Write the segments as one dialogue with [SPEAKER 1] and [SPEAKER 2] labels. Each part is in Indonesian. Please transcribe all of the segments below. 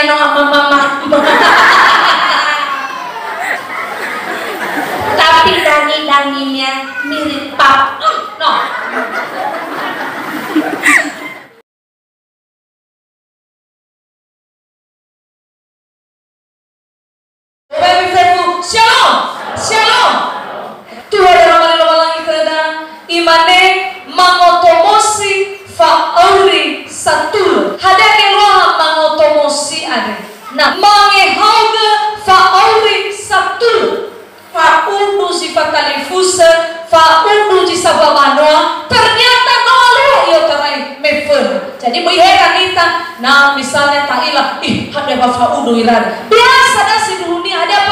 [SPEAKER 1] nya no mama. Tapi dangi-danginya mirip pap. No. Shalom, shalom. Tuhan yang lagi kerana imane mangotomosi fa'auri satul. Hadak yang loha mangotomosi ada. Nah, mangehauga fa'auri satul. Fa'undu sifat kalifusa, fa'undu jisabamanoa. Ternyata noleh yo terai mefen. Jadi melihat kita, nah misalnya ta'ilah, ada apa fa'undu irad. Biasa dah si dunia ada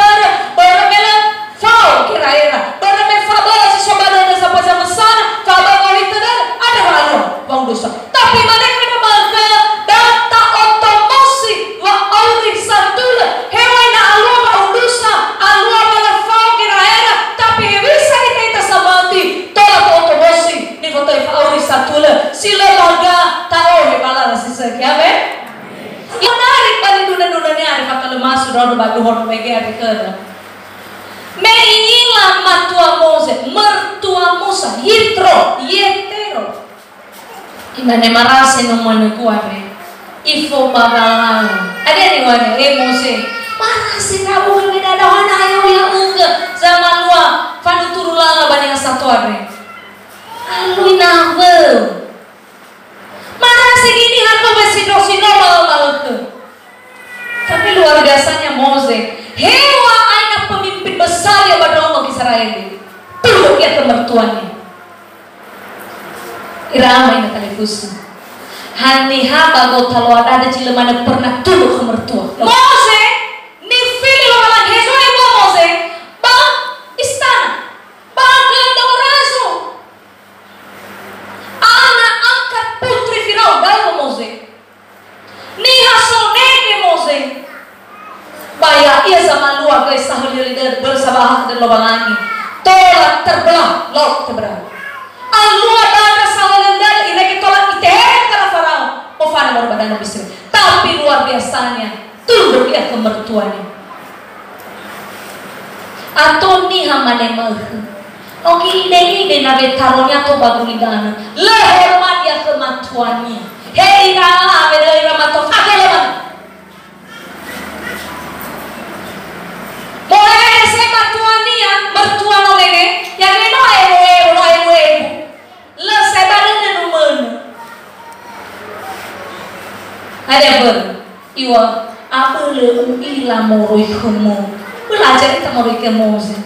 [SPEAKER 1] bermela fa'u kira-kira. Bermela fa'bala si sobada sampai sama sana, fa'bala itu dah ada halu bang dosa. Tapi mereka ada baga data otomosi wa'auri satul. Hewan alu bang dosa, alu bala fa'u kira-kira. Tapi bisa kita sabati tolak otomosi ni foto fa'auri satul. Sila baga tahu hebala si sekian menarik balik dunia ni ada kata lemah sudah batu hon bagi ada kerana. Meingilah matua Mose, mertua Musa, yitro, yetero. Imane marase no mone kuare, ifo babalang. Ada ni wane, Mose. Marase kamu ni ada wana ayo yang unga zaman luar, fanu turulanga banding satu are. Alui nabe. Mana segini aku bersino-sino malu-malu tu. Tapi luar biasanya Mose. Hewa anak pemimpin besar yang berdong bagi Israel ini. Tunduk ya ke mertuanya. Irama ini televisi. Haniha bago talo ada cilemana pernah tunduk ke mertua. Mose, ni fili lo malang Yesus ibu Mose. Bang istana. Bagai dorazo. Anak angkat putri Firaun dalam Mose. Ni hasoneke Mose. Baya ia zaman luar guys sahul lider bersabah dan lubang angin. Tolak terbelah, laut terbelah. Alua dana sahul lider ini tolak iter kala Firaun. Ofana baru badan Misri. Tapi luar biasanya tunduk ia ke mertuanya. Atau ni hamane mah. Oke ide nabe taronya to baguli dana. Lehormat ia ke mertuanya. Hei rama beda rama to fakeleman. Boleh saya mertuanya, mertua nolenge, yang ini ewe. Le saya badannya numen. Ada ber, iwa apa le ila moroi kamu, belajar kita moroi kamu sih.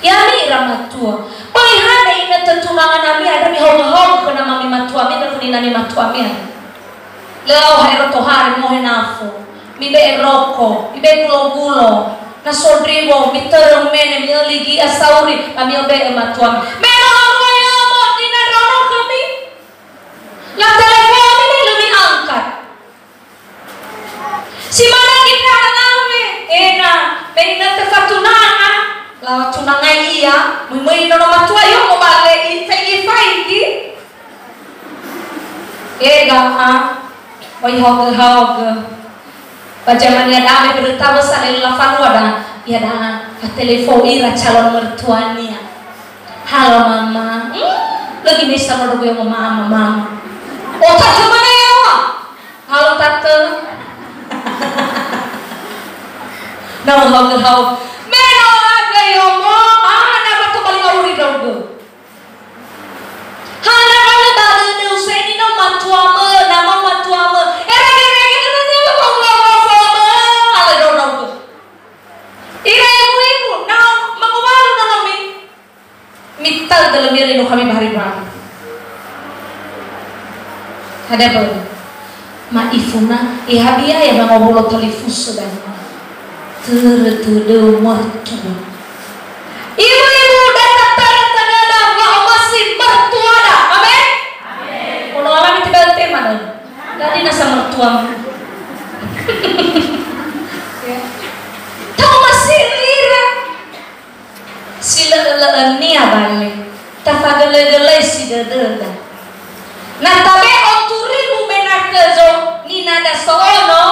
[SPEAKER 1] Ya ni ramat tua. Pelihan ini tertunangan kami ada mi hong kena mami matua mi dan kini nami matua mi. Leo hari rotohari mohe nafo, mi be roko, mi be gulo. Na sodriwo mitereng mene mi ligi asauri kami obe matua. Memang roya mo dina rono kami. La telepon ini lebih angkat. Si mana kita ngame? Ena, bena tefatunana. La tunangai iya, mui nono matua yo mo bale ifai. Ega wai hog. Pajaman ya dame berita besar yang lafan wadah ya dah telepon ira calon mertuanya. Halo mama, lagi bisa mau gue mama. Oh tante mana ya wa? Halo tante. Nah hau. Meno aga yo mo, ana batu balik auri dogo. Hana balik balik ni usai ni nama matuame. Mital dalam diri kami bahari bang. Ada apa? Maifuna, ihabia ya bang ngobrol telefus sudah. Tertuduh mertua. Ibu-ibu datang tanda bahwa masih mertua dah. Amin. Amin. Kalau orang itu bel tema dah. Tadi nasa mertua. Tahu masih lira. Sila nia balik. Tafagale si dada. Nah tabe oturi bumenak kezo ni nada sono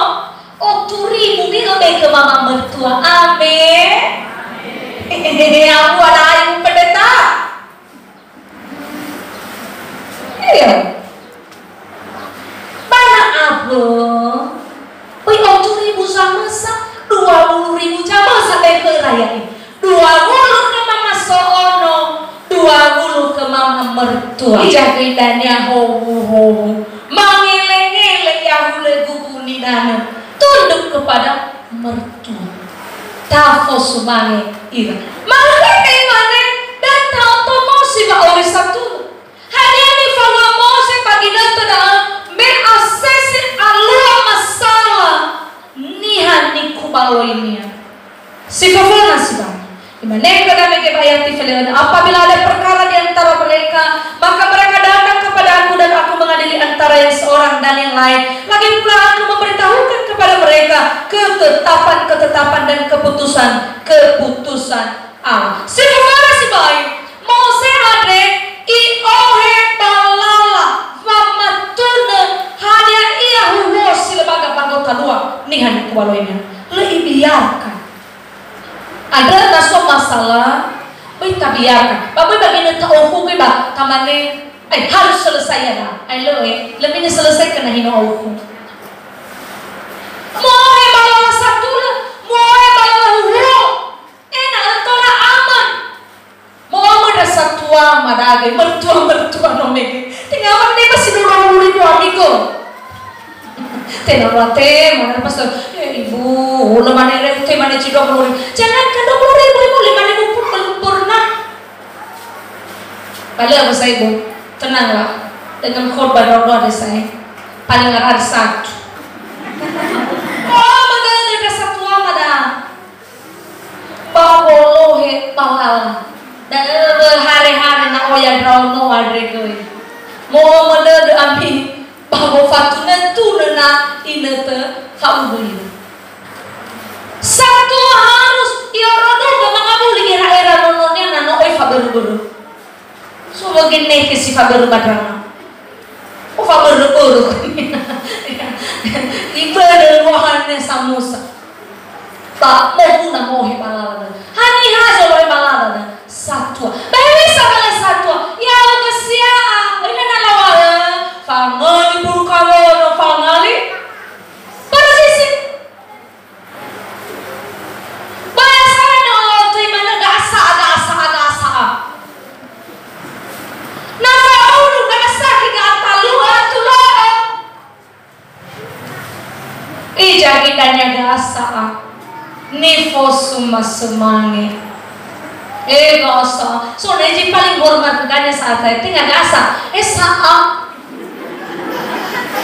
[SPEAKER 1] oturi Amin. Aku ada ayu pendeta. Iya. Banyak apa? Wih, 7.000 sama sa 20.000 jamaah sampai ke raya ini. 20 ke mama soono, 20 ke mama mertua. Ijakidanya ho. Mangele-ngele ya hule guguni dana. Tunduk kepada mertua. Tafo sumange ira. Maka kemana datang otomosi ba ori satu. Hanya ni fawa mose pagi datang mengasesi alua masalah nihan ni kubaloinya. Si kafana si bang. Dimana kami kebayati felewan. Apabila ada perkara di antara mereka, maka mereka datang kepada aku dan aku mengadili antara yang seorang dan yang lain. Lagi pula aku memberitahukan kepada mereka ketetapan dan keputusan Allah. Si kafana si bang. Mose ade i ohe balala famatuna hanya ia huwo silabaga panggota dua nihan kubaloinya. Lebih biarkan. Ada tasuk masalah, kita biarkan. Bapak bagi nanti ohu kita, tamane, harus selesai ya dah. Lebih ni selesai kena hina ohu. Mohe balala satu lah, mohe balala huwo. Enak antara aman. Mohe ada satu amadage, mertua nomege. Tinggal apa ni masih 20.000 amigo. Tenawate, mana pasal ibu, ulah mana rete mana cido peluri. Jangan kan 20.000 ibu 5.000 pun belum pernah. Balik apa saya ibu, tenanglah dengan khotbah doa saya. Paling ada satu. Oh, mana ada satu amada. Bawolohe balal. Dan hari-hari nak oya drauno adrege. Mau mana ambil. Bahwa fatuna tu nena inete faubuli. Satu harus iorodo ke mangabuli era nononya nano oi faberu. So begini ke si faberu badrana. Oh faberu. Ibadah wahane samusa. Tak mau puna mohe balada. Hani hajo loe balada. Satu. Bayi sama satu. Ya usia. Ini nalawala. Fangali purkawono fangali persisi bahasanya Allah tuh mana gasa nama ulu gasa kita atalua tulah ijagidannya gasa nifo suma semangi gasa so neji paling hormat kanya saat itu tinggal gasa saat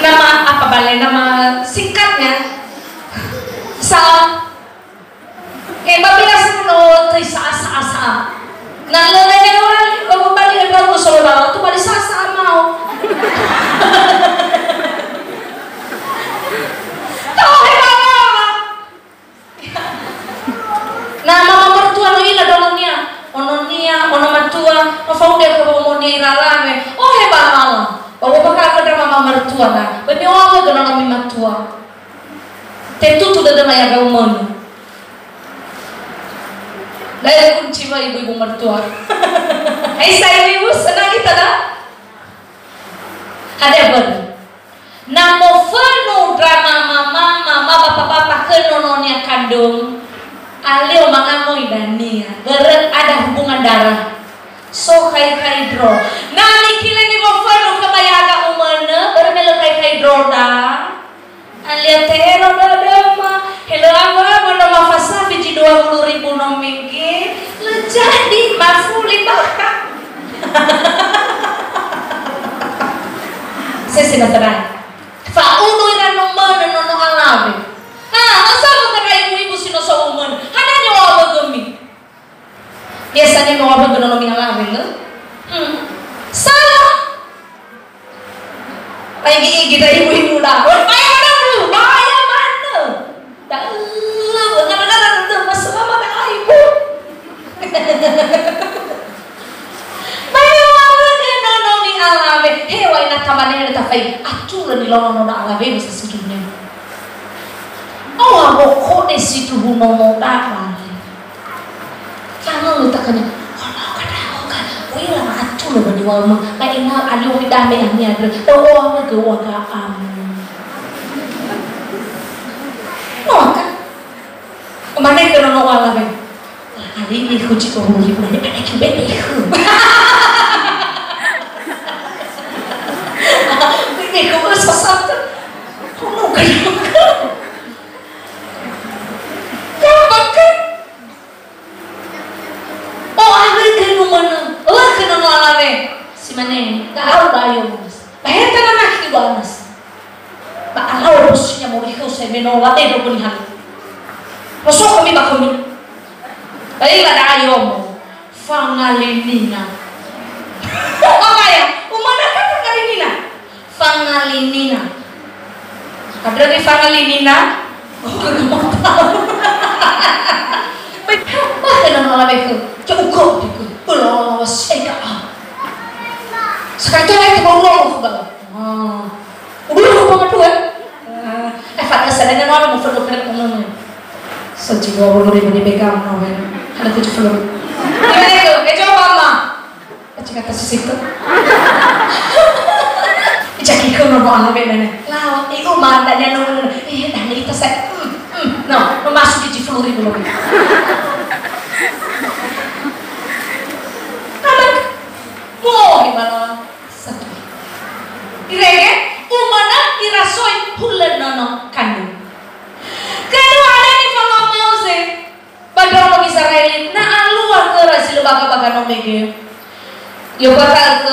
[SPEAKER 1] nama apa balai nama singkatnya babila sepenuh sa nah lelenya orang balik yang baru solo tu balik sa mau tahu hebat nah mama mertua lo ina dolonia ononia onomatua ofaude ke bomonia iralame oh hebat malam bahwa bakal ada mama mertua na, bami orang gana kami mertua. Tentu tu dah maya gaumon. Dah kunci wa ibu mertua. Saya ibu senang kita dah. Ada ber. Namo fano drama mama papa kenononya kandung. Alio mangamoi dania. Beret ada hubungan darah. So kai dro. Nani kile ni mofano kamayaga umana bermelo kai dro da. Alia tero dama. Hello anga mana mafasa biji 20.000 nomenge. Jadi mafuli baka. Sesi terang. Fa uno ira nomana nono alabe. Masa mo taga ibu sino sa umana. Hana nyo aba gumi. Biasanya mau apa guna nomi alamin lo? Salah. Lagi kita ibu dah. Bayar mana? Bayar mana? Dah kadang-kadang tu masuk apa dengan ibu? Bayar mana guna nomi alamin? Hewa ina tamane ada tafai. Aturan di lono noda alamin masa sedunia. Oh, aku kok desitu nomo dapat. tuh loh bani wama kayak ina alu dame anya doa ke wagaan no kan kemana ke no wala ben kali ini kunci kau muri punya ada kibet ini kau bersasat kau no kayak si mana tahu dayo mas bahaya tanah nak itu mas pak alau posnya mau ikut saya menolak itu pun hal masuk kami pak kami baik lah dayo mo fangalinina apa ya umana kan fangalinina fangalinina ada di fangalinina oh kamu mau tahu apa yang malah begitu cukup begitu ulah saya sekarang itu naik ke bawah banget. Udah banget tuh kan? Pada sadanya orang mau film kamu sejiwa bolu di pegang orang ada 7 film. Gimana itu? Coba mama. Cakap atas situ. Jadi kau mau anak benar. Lah, itu matanya nunggu. Dan kita saya, no, masuk di flori belum. Mau gimana? Satu. Irege, umana irasoi hulen nono kandung. Kedua ada ni fama mause. Badang lagi Israel. Na aluar kera sila baga nomege. Yo bakal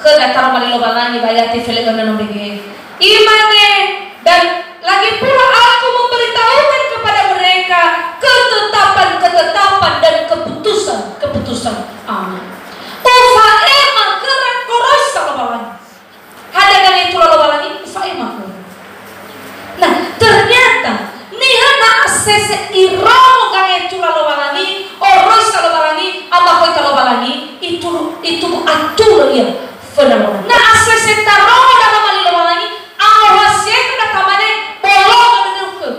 [SPEAKER 1] kera taruh mali lo balani bayati fele gana nomege. Imane dan lagi pula aku memberitahukan kepada mereka ketetapan dan keputusan. Amin. Ufa emang keren koros kalau balani. Ada kan itu lalu balani ufa emang keren. Nah ternyata nihana asese iramo kan itu lalu balani oros kalau balani apa kau kalau balani itu atur ya fenomenal. Nah asese taruh dalam bali lalu balani awasnya kena tamane bolong ada ke.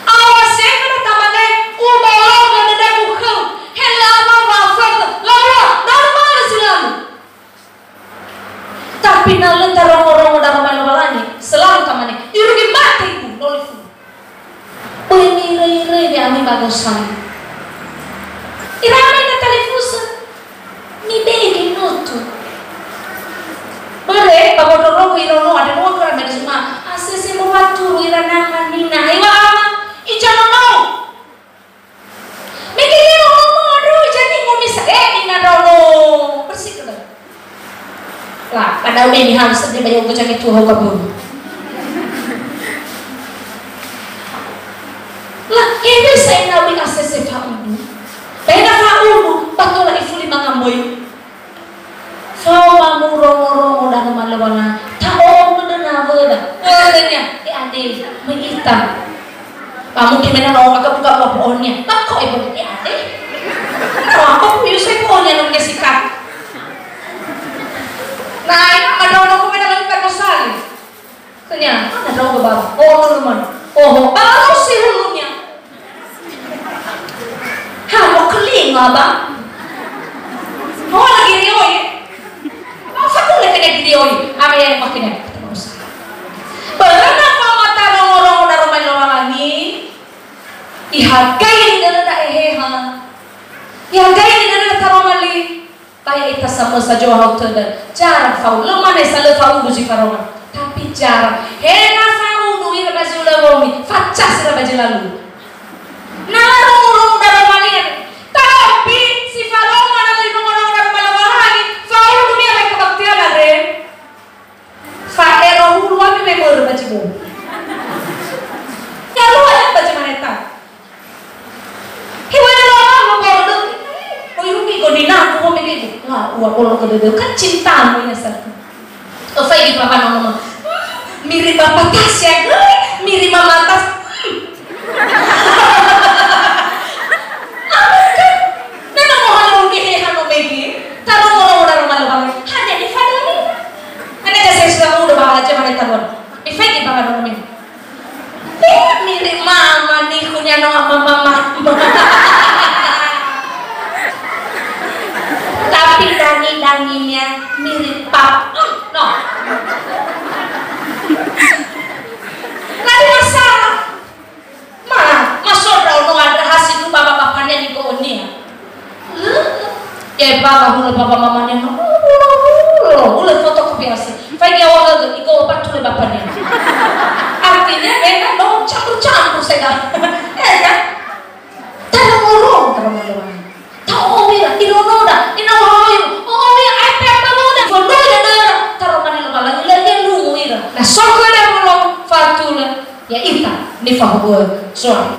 [SPEAKER 1] Awasnya kena tamane bolong ada ke. Helama wafat lawa normal silamu. Tapi nalen tarong-tarong dalam bali selalu tamane irugi mati itu lolifu. Ire di ami bagusan. Irame na telefusa. Mi begi noto. Bare babodoro ko irono ada no kara me semua. Asese mo waturu irana nina. Iwa ama ijanono. Mikiri no aduh jadi ngomisa nina dono. Bersih ke. Lah, pada udah ini harus ada banyak kocak itu ho kabur. Lah, ini saya nabi asese faudu. Bena faudu, patulah ifuli mangamboy. Fau mamuro dan malawana. Taong na wala. Adanya, ade, mengita. Kamu gimana mau agak buka pohonnya? Bako ibu ade. Apa punya saya pohonnya nung kesikat. Nah, ada orang komen dalam permasalahan. Kenya, ada orang kebawa. Oh, teman. Oh, baru sih hulunya. Mau keling abang? Mau lagi rioi? Masa aku lagi rioi? Apa yang makinnya? Berenang mata orang-orang udah ramai-ramai dihargai di dalam daerah, dihargai di dalam taramali. Kayak kita sama saja hal terden. Jarang fau, lemah nih salah fau buji farona. Tapi jarang. Hena fau duit baju lalu, facas baju lalu. Narung dalam malian. Tapi si farona dari orang dalam malawahani, fau dunia mereka baktian ada. Faero hulu kami memori baju bu. Kalau ada baju maneta. Hewan orang mau bodoh. Rugi godina aku mau begitu. Wah, kalau kedua kan cintamu ya satu. Apa ini papa ngomong? Mirip bapak Tasya, mirip mama Tas. Apa kan? Nana mau halo gini halo begi. Taruh orang malu. Hanya di file ini. Hanya kasih sudah udah bawa aja mana taruh. Di file bawa dong ini. Mirip mama nih punya nama mama. Tapi
[SPEAKER 2] mandanginnya mirip pap. No. Nggak ada masalah. Masuk daun ada hasil lu bapak-bapaknya di konia. Ya bapak mamanya udah fotokopi asli. Pagi awal lagi iko opat tuh bapaknya. Artinya memang dong campur saya. Ya kan? Tarong. Tahu ya, irono dah, inawayo. Oh ya, apa muda. Foto ada taruh mana lagi lagi lu ira. Nah, sokole belum fatula. Ya ita, ni fahuwa. So